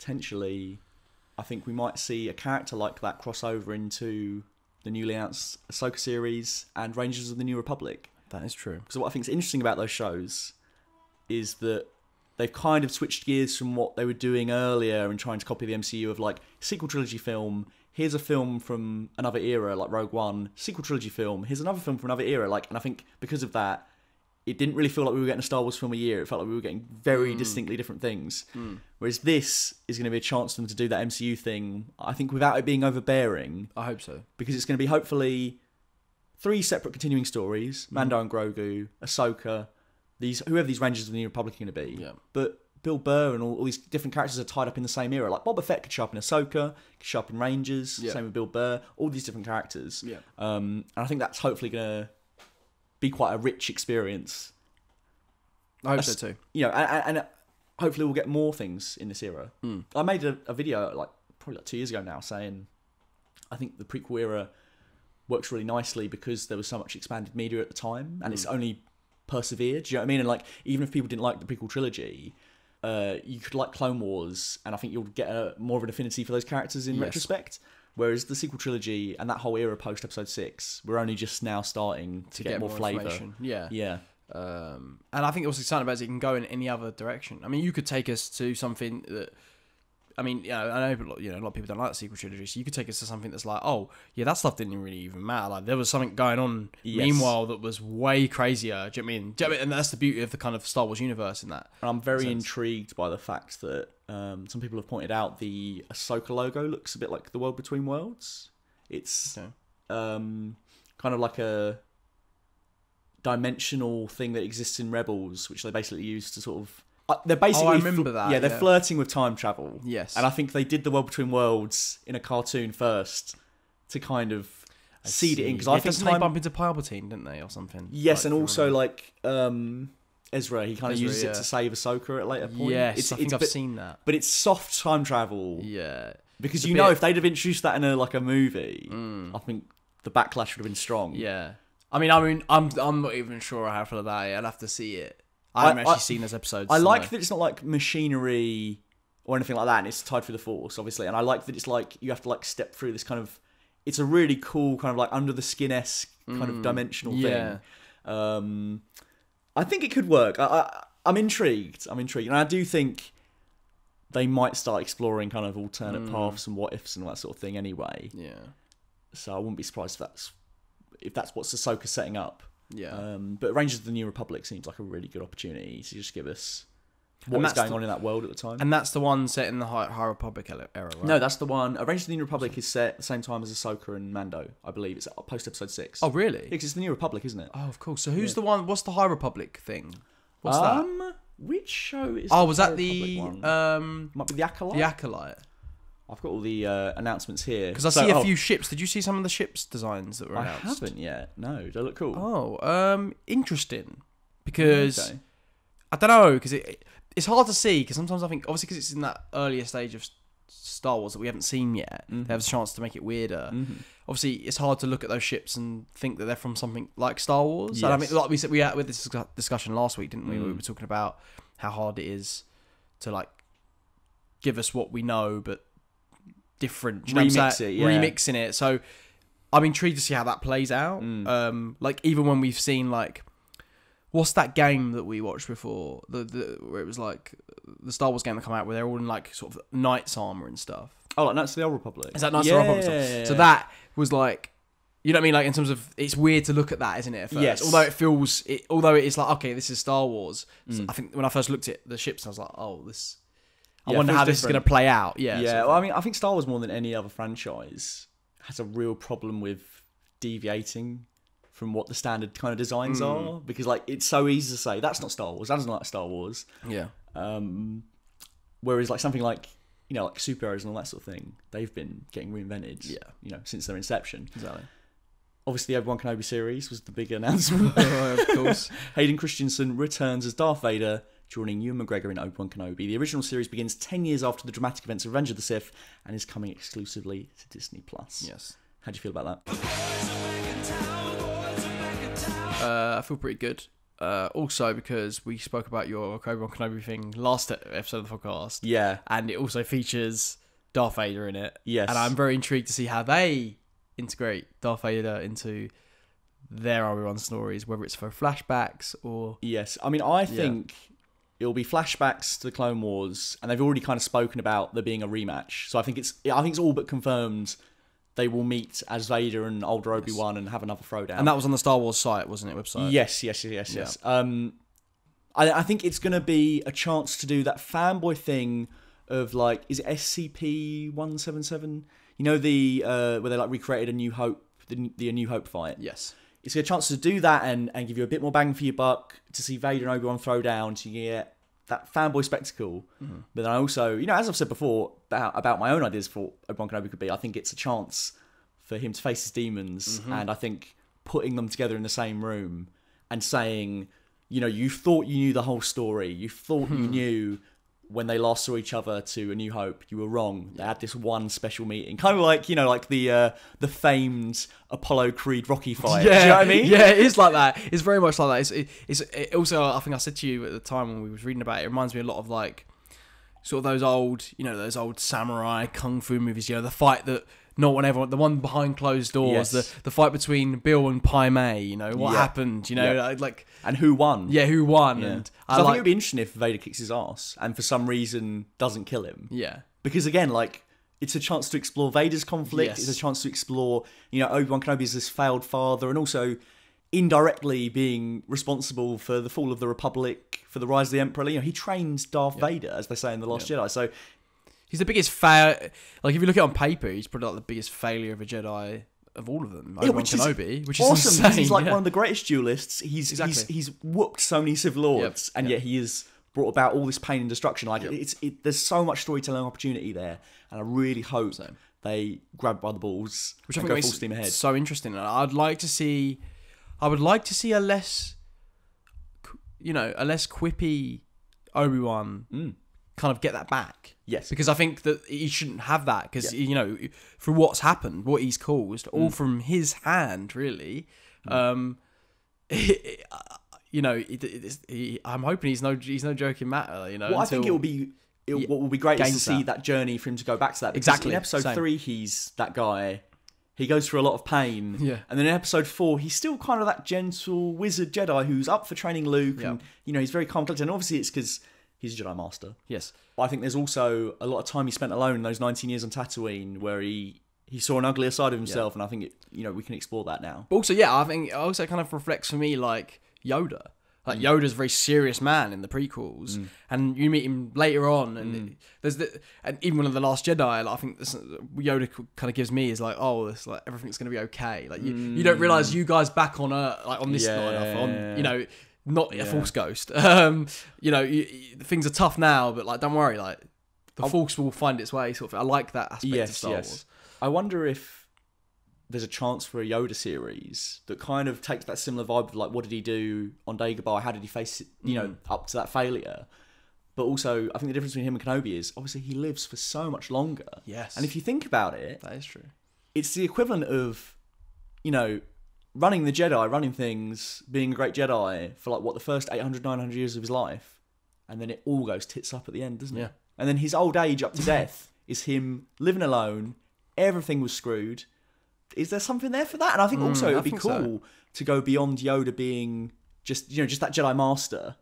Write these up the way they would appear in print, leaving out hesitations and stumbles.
potentially, I think we might see a character like that cross over into the newly announced Ahsoka series and Rangers of the New Republic. That is true. Because what I think is interesting about those shows is that they've kind of switched gears from what they were doing earlier and trying to copy the MCU of like sequel trilogy film. Here's a film from another era, like Rogue One. Sequel trilogy film. Here's another film from another era. Like, and I think because of that, it didn't really feel like we were getting a Star Wars film a year. It felt like we were getting very distinctly different things. Whereas this is going to be a chance for them to do that MCU thing, I think, without it being overbearing. I hope so. Because it's going to be hopefully 3 separate continuing stories. Mando and Grogu, Ahsoka, whoever these Rangers of the New Republic are going to be. Yeah. But Bill Burr and all these different characters are tied up in the same era. Like Boba Fett could show up in Ahsoka, could show up in Rangers, same with Bill Burr, all these different characters. Yeah. And I think that's hopefully going to be quite a rich experience. I hope so too. You know, and hopefully we'll get more things in this era. I made a video probably 2 years ago now saying I think the prequel era works really nicely because there was so much expanded media at the time, and it's only persevered. Do you know what I mean? And like, even if people didn't like the prequel trilogy, you could like Clone Wars, and I think you'll get more of an affinity for those characters in retrospect. Whereas the sequel trilogy and that whole era post Episode 6, we're only just now starting to get more flavour. Yeah. Yeah. And I think what's exciting about it is it can go in any other direction. I mean, you could take us to something that, I mean, I know a lot of people don't like the sequel trilogy, so you could take us to something that's like, oh, yeah, that stuff didn't really even matter. Like, there was something going on meanwhile that was way crazier. Do you know what I mean? And that's the beauty of the kind of Star Wars universe in that. And I'm very intrigued by the fact that some people have pointed out the Ahsoka logo looks a bit like the World Between Worlds. It's kind of like a dimensional thing that exists in Rebels, which they basically use to sort of... they're basically... I remember that. Yeah, they're flirting with time travel. Yes. And I think they did the World Between Worlds in a cartoon first to kind of seed it in. Because I think they bump into Palpatine, didn't they, or something? Yes, and also like Ezra, he kind of uses it to save Ahsoka at a later point. Yes, I think I've seen that. But it's soft time travel. Yeah. Because if they'd have introduced that in a movie, I think the backlash would have been strong. Yeah. I mean, I'm not even sure how I feel about it. I'd have to see it. I haven't actually seen those episodes. I like that it's not like machinery or anything like that, and it's tied through the Force, obviously. And I like that it's like you have to like step through this kind of... It's a really cool kind of like under the skin-esque kind of dimensional thing. I think it could work. I'm intrigued. And I do think they might start exploring kind of alternate paths and what ifs and all that sort of thing anyway. Yeah. So I wouldn't be surprised if that's what Ahsoka's setting up. Yeah. But Rangers of the New Republic seems like a really good opportunity to just give us what's going on in that world at the time. And that's the one set in the High Republic era, right? No, that's the one. Rangers of the New Republic is set at the same time as Ahsoka and Mando, I believe. It's post Episode 6. Oh, really? Yeah, 'cause it's the New Republic, isn't it? Oh, of course. So who's the one? What's the High Republic thing? What's that? Which show is? Oh, was the that the might be the Acolyte? The Acolyte. I've got all the announcements here because I see a few ships. Did you see some of the ships designs that were announced? I haven't yet. No, they look cool. Oh, interesting. Because I don't know. Because it's hard to see. Because sometimes I think, obviously, because it's in that earlier stage of Star Wars that we haven't seen yet, they have a chance to make it weirder. Obviously, it's hard to look at those ships and think that they're from something like Star Wars. Yes. And I mean, like we said, we had with this discussion last week, didn't we? We were talking about how hard it is to like give us what we know, but different. You know remixing it. So I'm intrigued to see how that plays out. Like even when we've seen like, what's that game that we watched before? The where it was like the Star Wars game that come out where they're all in like sort of Knights armor and stuff. Oh, like Knights of the Old Republic. Is that Knights of the Old Republic stuff? Yeah. So that was like, you know what I mean? Like in terms of, it's weird to look at that, isn't it? At first? Yes. Although it is like, okay, this is Star Wars. So I think when I first looked at the ships, I was like, oh, this. I wonder how this is going to play out. Yeah. Yeah. Well, I mean, I think Star Wars more than any other franchise has a real problem with deviating from what the standard kind of designs are, because like it's so easy to say that's not Star Wars. That doesn't like Star Wars. Yeah. Whereas like something like, you know, like superheroes and all that sort of thing, they've been getting reinvented. Yeah. You know, since their inception. Exactly. Obviously, the Obi-Wan Kenobi series was the big announcement. Of course. Hayden Christensen returns as Darth Vader, joining Ewan McGregor in Obi-Wan Kenobi. The original series begins 10 years after the dramatic events of Revenge of the Sith and is coming exclusively to Disney+. Yes. How do you feel about that? I feel pretty good. Also because we spoke about your Obi-Wan Kenobi thing last episode of the podcast. Yeah. And it also features Darth Vader in it. Yes. And I'm very intrigued to see how they integrate Darth Vader into their Obi-Wan stories, whether it's for flashbacks or... Yes. I mean, I think it'll be flashbacks to the Clone Wars, and they've already kind of spoken about there being a rematch. So I think it's all but confirmed they will meet as Vader and older Obi-Wan and have another throwdown. And that was on the Star Wars site, wasn't it? Website. Yes. I think it's going to be a chance to do that fanboy thing of like, is it SCP-177? You know, the where they like recreated A New Hope, the A New Hope fight. Yes. It's a chance to do that and give you a bit more bang for your buck, to see Vader and Obi-Wan throw down, to get that fanboy spectacle. Mm-hmm. But then I also, as I've said before about my own ideas for Obi-Wan Kenobi could be, I think it's a chance for him to face his demons, and I think putting them together in the same room and saying, you thought you knew the whole story, you thought you knew when they last saw each other to A New Hope, you were wrong. They had this one special meeting, kind of like like the famed Apollo Creed Rocky fight. Yeah, do you know what I mean? Yeah, it is like that. It's very much like that. It's also, I think I said to you at the time when we was reading about it, it reminds me a lot of like sort of those old samurai kung fu movies. The fight that the one behind closed doors, Yes. the fight between Bill and Pai Mei. What happened? Like, and who won? Yeah, who won? Yeah. And I think it would be interesting if Vader kicks his ass and for some reason doesn't kill him. Yeah. Because again, like, it's a chance to explore Vader's conflict. Yes. It's a chance to explore, Obi-Wan Kenobi as this failed father, and also indirectly being responsible for the fall of the Republic, for the rise of the Emperor. He trains Darth Vader, as they say in The Last Jedi. So he's the biggest like, if you look at it on paper, he's probably like the biggest failure of a Jedi of all of them. Obi-Wan Kenobi, which is awesome, insane. because he's like one of the greatest duelists. He's whooped so many Sith Lords, and yet he has brought about all this pain and destruction. Like, there's so much storytelling opportunity there, and I really hope they grab by the balls, which I and think go full steam ahead. So interesting. And I would like to see a less, a less quippy Obi-Wan kind of get that back. Yes. Because I think that he shouldn't have that, because, for what's happened, what he's caused, all from his hand, really. I'm hoping he's no joking matter, Well, I think what will be great is to see that journey for him to go back to that. Because exactly. in episode 3, he's that guy. He goes through a lot of pain. Yeah. And then in episode 4, he's still kind of that gentle wizard Jedi who's up for training Luke. And, he's very calm. And obviously it's because he's a Jedi Master. Yes. But I think there's also a lot of time he spent alone in those 19 years on Tatooine where he saw an uglier side of himself. And I think, we can explore that now. But also, I think it also kind of reflects for me like Yoda. Like, Yoda's a very serious man in the prequels, and you meet him later on, and and even one of the Last Jedi, like, I think Yoda kind of gives me is like, oh, it's like everything's gonna be okay. Like, you don't realize you guys back on Earth, like on this not a Force ghost. Things are tough now, but like, don't worry, like the Force will find its way. Sort of. I like that aspect of Star Wars. I wonder if there's a chance for a Yoda series that kind of takes that similar vibe of like, what did he do on Dagobah? How did he face it, up to that failure? But also, I think the difference between him and Kenobi is obviously he lives for so much longer. Yes. And if you think about it, that is true. It's the equivalent of, running the Jedi, running things, being a great Jedi for like the first 800, 900 years of his life. And then it all goes tits up at the end, doesn't it? And then his old age up to death is him living alone. Everything was screwed. Is there something there for that? And I think also it would be cool to go beyond Yoda being just that Jedi Master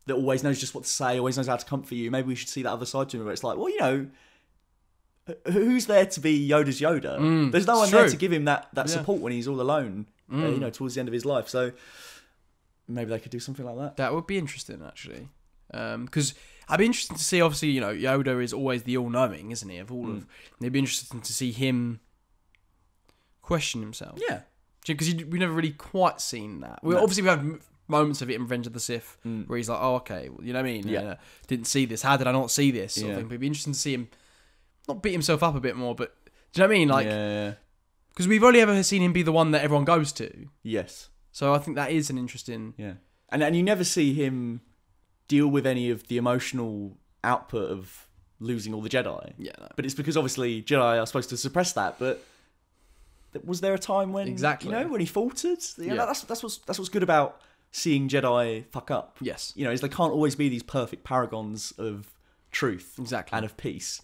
that always knows just what to say, always knows how to comfort you. Maybe we should see that other side to him where it's like, well, who's there to be Yoda's Yoda? There's no one there to give him that support when he's all alone, towards the end of his life. So maybe they could do something like that. That would be interesting, actually. Because I'd be interested to see, obviously, Yoda is always the all-knowing, isn't he, of all of... It'd be interesting to see him question himself. Yeah. Because we've never really quite seen that. Obviously, we have moments of it in Revenge of the Sith where he's like, oh, okay, well, you know what I mean? Yeah. Didn't see this. How did I not see this? Sort of thing. But it'd be interesting to see him not beat himself up a bit more, but do you know what I mean? Like, because we've only ever seen him be the one that everyone goes to. Yes. So I think that is an interesting... Yeah. And you never see him deal with any of the emotional output of losing all the Jedi. Yeah. No. But it's because obviously Jedi are supposed to suppress that, but was there a time when when he faltered? That's what's good about seeing Jedi fuck up. Yes. You know, is they can't always be these perfect paragons of truth Exactly. and of peace.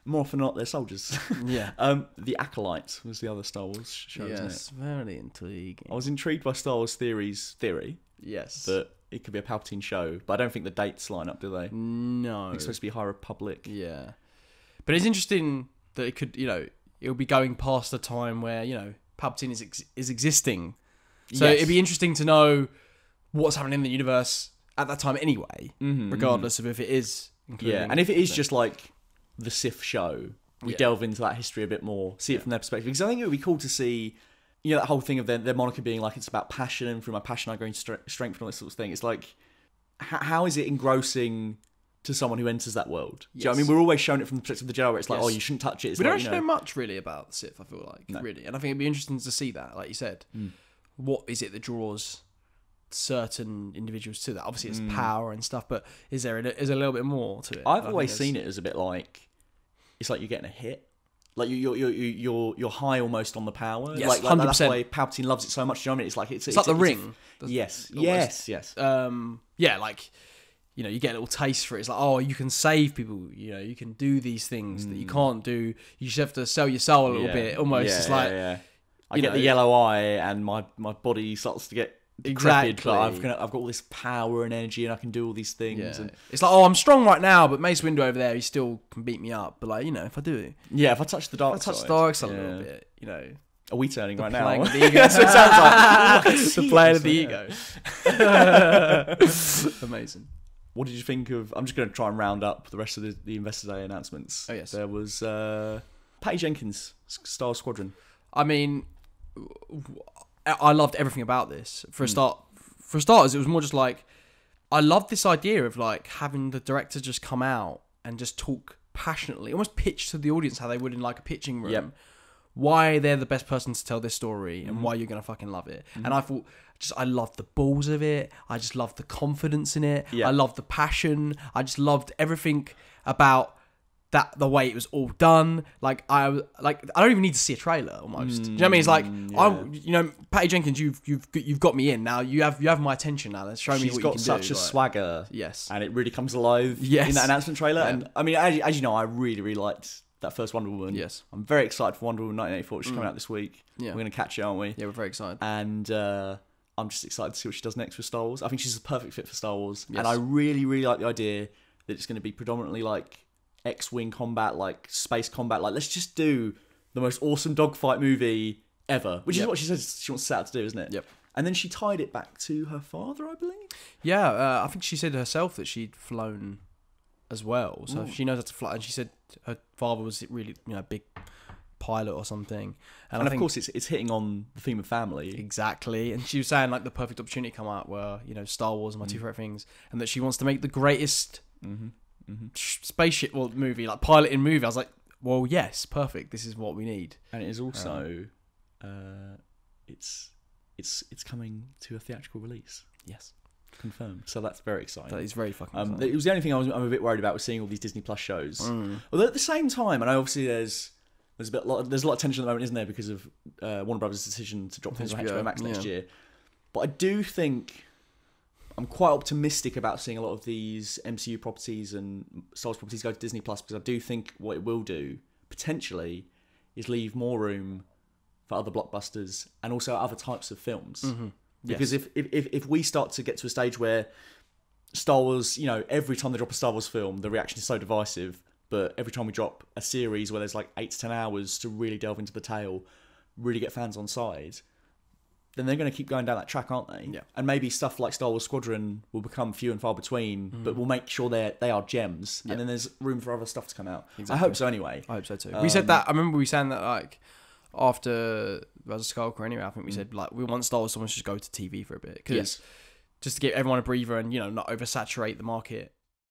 More often than not, they're soldiers. Yeah. The Acolyte was the other Star Wars show, wasn't it? Yes, very intriguing. I was intrigued by Star Wars theory Yes. that it could be a Palpatine show, but I don't think the dates line up, do they? No. It's supposed to be High Republic. Yeah. But it's interesting that it could, it'll be going past the time where, Palpatine is existing. So Yes. it'd be interesting to know what's happening in the universe at that time anyway, regardless of if it is including... Yeah, and if it is just like the Sith show, we delve into that history a bit more, see it from their perspective. Because I think it would be cool to see, that whole thing of their moniker being like, it's about passion, and through my passion I gain strength and all this sort of thing. It's like, how is it engrossing to someone who enters that world? Do you know what I mean? We're always shown it from the perspective of the Jedi, where it's like, oh, you shouldn't touch it. It's we like, don't actually know much really about the Sith, I feel like, really. And I think it'd be interesting to see that, like you said. What is it that draws certain individuals to that? Obviously, it's power and stuff, but is there a little bit more to it? I've always seen it as a bit like, it's like you're getting a hit. Like you're high almost on the power. Yes, like 100%. that's why Palpatine loves it so much. Do you know what I mean? It's like it's like the Ring. Yes, almost. yes. Yeah, like you get a little taste for it. It's like, oh, you can save people. You can do these things that you can't do. You just have to sell your soul a little bit. Almost, it's like I get the yellow eye, and my body starts to get decrepit, but I've got all this power and energy, and I can do all these things. Yeah. And it's like, oh, I'm strong right now, but Mace Windu over there, he still can beat me up. But like, if I do it, if I touch the dark side, a little bit, Are we turning right now? Playing with the ego. That's what it sounds like. The playing of the ego. Amazing. What did you think of... I'm just going to try and round up the rest of the Investor Day announcements. Oh, yes. There was Patty Jenkins, Star Wars Squadron. I mean, I loved everything about this. For starters, it was more just like, I loved this idea of like having the director just come out and just talk passionately, almost pitch to the audience how they would in like a pitching room. Why they're the best person to tell this story and why you're going to fucking love it. And I thought, I loved the balls of it. I just loved the confidence in it. I loved the passion. I just loved everything about that, the way it was all done. Like, I don't even need to see a trailer almost. Do you know what I mean? It's like, Patty Jenkins, you've got me in now. You have my attention now. Let's show me what you can do. She's got such a swagger. Yes. And it really comes alive in that announcement trailer. Yeah. And I mean, as you know, I really, really liked that first Wonder Woman. Yes. I'm very excited for Wonder Woman 1984, which is coming out this week. Yeah. We're going to catch it, aren't we? Yeah, we're very excited. And I'm just excited to see what she does next with Star Wars. I think she's a perfect fit for Star Wars. Yes. And I really, really like the idea that it's going to be predominantly like X-Wing combat, like space combat. Like, let's just do the most awesome dogfight movie ever, which is what she says she wants to set out to do, isn't it? Yep. And then she tied it back to her father, I believe. Yeah, I think she said herself that she'd flown as well, so she knows how to fly. And she said her father was really, big pilot or something. And I think, of course, it's hitting on the theme of family. Exactly. And she was saying like the perfect opportunity come out where Star Wars are my two favorite things, and that she wants to make the greatest spaceship movie, like piloting movie. I was like, well, yes, perfect. This is what we need. And it is also, it's coming to a theatrical release. Yes. Confirmed. So that's very exciting. That is very fucking exciting. It was the only thing I'm a bit worried about was seeing all these Disney Plus shows. Although at the same time, and obviously there's a lot of tension at the moment, isn't there, because of Warner Brothers' decision to drop things on HBO Max next year. But I do think I'm quite optimistic about seeing a lot of these MCU properties and Star Wars properties go to Disney Plus, because I do think what it will do potentially is leave more room for other blockbusters and also other types of films. Because if we start to get to a stage where Star Wars, every time they drop a Star Wars film, the reaction is so divisive, but every time we drop a series where there's like 8 to 10 hours to really delve into the tale, really get fans on side, then they're going to keep going down that track, aren't they? Yeah. And maybe stuff like Star Wars Squadron will become few and far between, but we'll make sure they are gems, and then there's room for other stuff to come out. Exactly. I hope so anyway. I hope so too. We said that, I remember we saying that like after Rise of Skywalker anyway, I think we said like we want Star Wars someone to just go to TV for a bit, because just to give everyone a breather and not oversaturate the market